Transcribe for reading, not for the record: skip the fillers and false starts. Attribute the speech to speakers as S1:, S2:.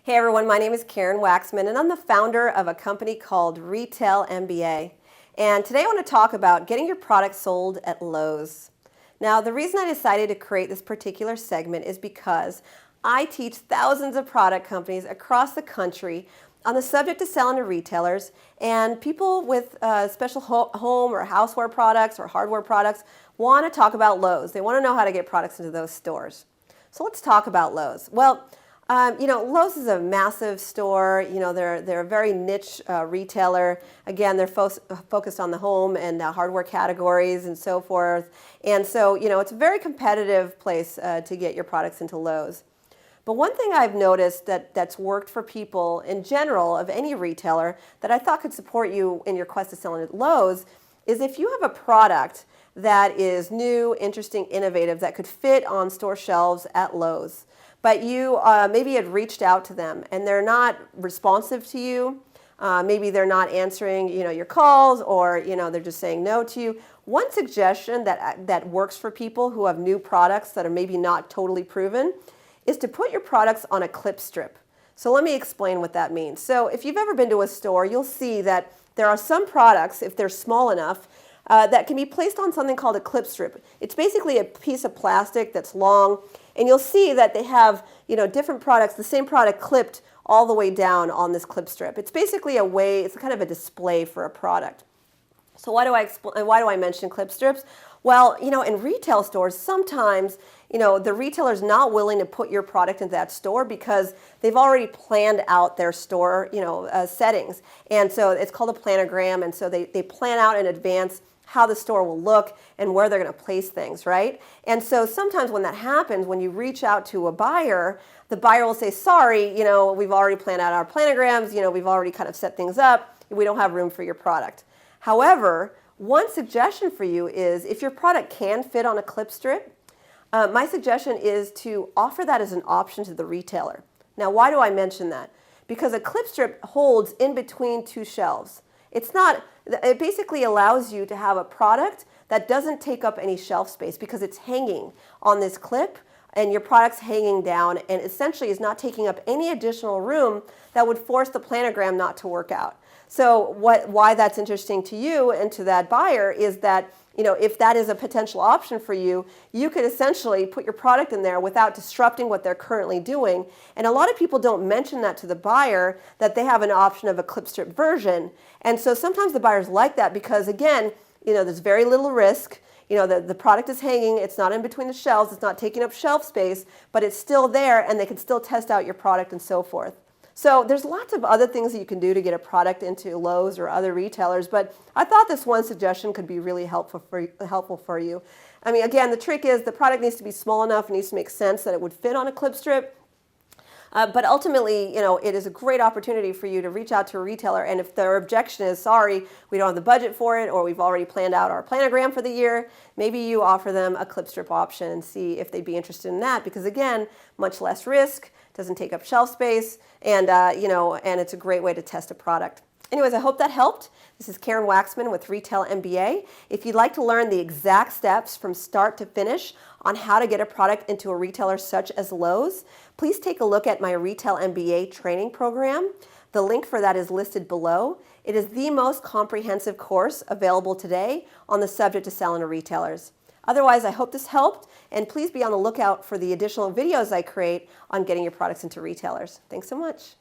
S1: Hey everyone, my name is Karen Waksman and I'm the founder of a company called Retail MBA. And today I want to talk about getting your product sold at Lowe's. Now the reason I decided to create this particular segment is because I teach thousands of product companies across the country on the subject of selling to retailers, and people with special home or houseware products or hardware products want to talk about Lowe's. They want to know how to get products into those stores. So let's talk about Lowe's. Well, Lowe's is a massive store. They're a very niche retailer. Again, they're focused on the home and hardware categories and so forth. And so, it's a very competitive place to get your products into Lowe's. But one thing I've noticed that's worked for people in general of any retailer that I thought could support you in your quest to selling at Lowe's is if you have a product that is new, interesting, innovative, that could fit on store shelves at Lowe's. But you maybe had reached out to them and they're not responsive to you. Maybe they're not answering, your calls, or they're just saying no to you. One suggestion that works for people who have new products that are maybe not totally proven is to put your products on a clip strip. So let me explain what that means. So if you've ever been to a store, you'll see that there are some products, if they're small enough, that can be placed on something called a clip strip. It's basically a piece of plastic that's long, and you'll see that they have different products, the same product clipped all the way down on this clip strip. It's basically it's kind of a display for a product. So why do I mention clip strips? Well, in retail stores, sometimes the retailer's not willing to put your product into that store because they've already planned out their store settings. And so it's called a planogram, and so they plan out in advance how the store will look and where they're going to place things, right? And so sometimes when that happens, when you reach out to a buyer, the buyer will say, sorry, we've already planned out our planograms, we've already kind of set things up, we don't have room for your product. However, one suggestion for you is if your product can fit on a clip strip, my suggestion is to offer that as an option to the retailer. Now, why do I mention that? Because a clip strip holds in between two shelves. It basically allows you to have a product that doesn't take up any shelf space because it's hanging on this clip and your product's hanging down and essentially is not taking up any additional room that would force the planogram not to work out. So why that's interesting to you and to that buyer is that if that is a potential option for you, you could essentially put your product in there without disrupting what they're currently doing. And a lot of people don't mention that to the buyer, that they have an option of a clip strip version. And so sometimes the buyers like that because, again, there's very little risk. The product is hanging, it's not in between the shelves, it's not taking up shelf space, but it's still there and they can still test out your product and so forth. So there's lots of other things that you can do to get a product into Lowe's or other retailers, but I thought this one suggestion could be really helpful for you. I mean, again, the trick is the product needs to be small enough, it needs to make sense that it would fit on a clip strip. But ultimately, it is a great opportunity for you to reach out to a retailer, and if their objection is, sorry, we don't have the budget for it, or we've already planned out our planogram for the year, maybe you offer them a clip strip option and see if they'd be interested in that, because again, much less risk, doesn't take up shelf space, and and it's a great way to test a product. Anyways, I hope that helped. This is Karen Waksman with Retail MBA. If you'd like to learn the exact steps from start to finish on how to get a product into a retailer such as Lowe's, please take a look at my Retail MBA Training Program. The link for that is listed below. It is the most comprehensive course available today on the subject of selling to retailers. Otherwise, I hope this helped, and please be on the lookout for the additional videos I create on getting your products into retailers. Thanks so much.